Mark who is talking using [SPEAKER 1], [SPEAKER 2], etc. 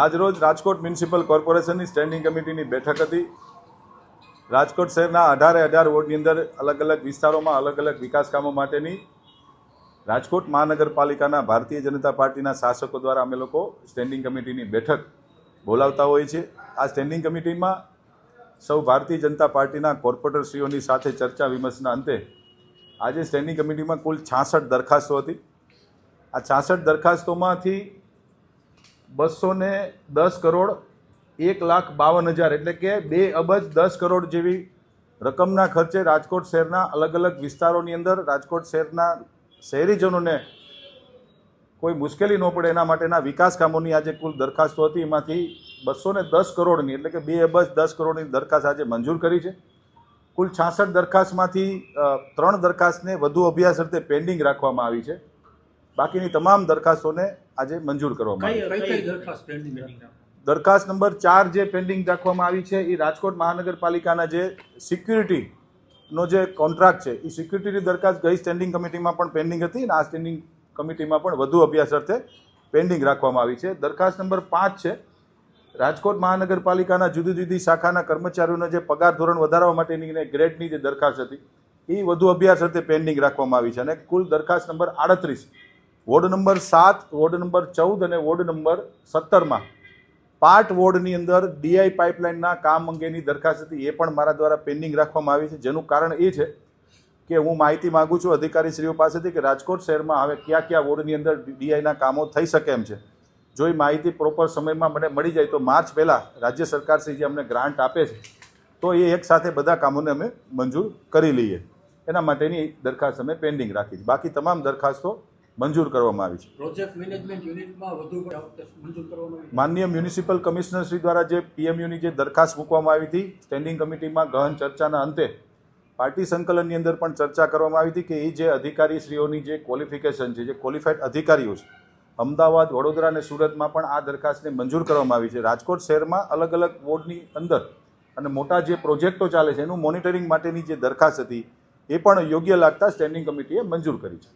[SPEAKER 1] આજરોજ રાજકોટ મ્યુનિસિપલ કોર્પોરેશનની સ્ટેન્ડિંગ કમિટીની બેઠક હતી। રાજકોટ શહેરના 18 વોર્ડની અંદર અલગ અલગ વિસ્તારોમાં અલગ અલગ વિકાસ કામો માટેની રાજકોટ મહાનગરપાલિકાના ભારતીય જનતા પાર્ટીના શાસકો દ્વારા અમે લોકો સ્ટેન્ડિંગ કમિટીની બેઠક બોલાવતા હોઈએ છીએ। આ સ્ટેન્ડિંગ કમિટીમાં સૌ ભારતીય જનતા પાર્ટીના કોર્પોરેટરશ્રીઓની સાથે ચર્ચા વિમર્શના અંતે આજે સ્ટેન્ડિંગ કમિટીમાં કુલ 66 દરખાસ્તો હતી। આ 66 દરખાસ્તોમાંથી 210 કરોડ 1,52,000 એટલે કે 2 અબજ 10 કરોડ જેવી રકમના ખર્ચે રાજકોટ શહેરના અલગ અલગ વિસ્તારોની અંદર રાજકોટ શહેરના શહેરીજનોને કોઈ મુશ્કેલી ન પડે એના માટેના વિકાસ કામોની આજે કુલ દરખાસ્તો હતી। એમાંથી 210 કરોડની એટલે કે 2 અબજ 10 કરોડની દરખાસ્ત આજે મંજૂર કરી છે। કુલ 66 દરખાસ્તમાંથી 3 દરખાસ્તને વધુ અભ્યાસ અર્થે પેન્ડિંગ રાખવામાં આવી છે। બાકીની તમામ દરખાસ્તોને આજે મંજૂર કરવામાં આવી છે। દરખાસ્ત નંબર 4 જે પેન્ડિંગ રાખવામાં આવી છે એ રાજકોટ મહાનગરપાલિકાના જે સિક્યુરિટીનો જે કોન્ટ્રાક્ટ છે એ સિક્યુરિટીની દરખાસ્ત ગઈ સ્ટેન્ડિંગ કમિટીમાં પણ પેન્ડિંગ હતી અને આ સ્ટેન્ડિંગ કમિટીમાં પણ વધુ અભ્યાસ અર્થે પેન્ડિંગ રાખવામાં આવી છે। દરખાસ્ત નંબર 5 છે રાજકોટ મહાનગરપાલિકાના જુદી જુદી શાખાના કર્મચારીઓના જે પગાર ધોરણ વધારવા માટેની અને ગ્રેડની જે દરખાસ્ત હતી એ વધુ અભ્યાસ અર્થે પેન્ડિંગ રાખવામાં આવી છે। અને કુલ દરખાસ્ત number 38 ward number 7 ward number 14 અને વોર્ડ નંબર 17માં પાર્ટ વોર્ડની અંદર ડીઆઈ પાઇપલાઇનના કામ અંગેની દરખાસ્ત હતી, એ પણ મારા દ્વારા પેન્ડિંગ રાખવામાં આવી છે। જેનું કારણ એ છે કે હું માહિતી માગું છું અધિકારીશ્રીઓ પાસેથી કે રાજકોટ શહેરમાં હવે કયા કયા વોર્ડની અંદર ડીઆઈના કામો થઈ શકે એમ છે। જો એ માહિતી પ્રોપર સમયમાં મને મળી જાય તો માર્ચ પહેલાં રાજ્ય સરકારશ્રી જે અમને ગ્રાન્ટ આપે છે તો એ એક સાથે બધા કામોને અમે મંજૂર કરી લઈએ, એના માટેની દરખાસ્ત અમે પેન્ડિંગ રાખી છે। બાકી તમામ દરખાસ્તો મંજૂર કરવામાં આવી છે।
[SPEAKER 2] પ્રોજેક્ટ મેનેજમેન્ટ યુનિટમાં વધુ મંજૂર કરવામાં આવી
[SPEAKER 1] માનનીય મ્યુનિસિપલ કમિશનર શ્રી દ્વારા જે પીએમયુની જે દરખાસ્ત મૂકવામાં આવી હતી સ્ટેન્ડિંગ કમિટીમાં ગહન ચર્ચાના અંતે પાર્ટી સંકલનની અંદર પણ ચર્ચા કરવામાં આવી હતી કે એ જે અધિકારીશ્રીઓની જે ક્વોલિફિકેશન છે, જે ક્વોલિફાઈડ અધિકારીઓ છે અમદાવાદ, વડોદરા અને સુરતમાં પણ આ દરખાસ્તને મંજૂર કરવામાં આવી છે। રાજકોટ શહેરમાં અલગ અલગ વોર્ડની અંદર અને મોટા જે પ્રોજેક્ટો ચાલે છે એનું મોનિટરિંગ માટેની જે દરખાસ્ત હતી એ પણ યોગ્ય લાગતા સ્ટેન્ડિંગ કમિટીએ મંજૂર કરી છે।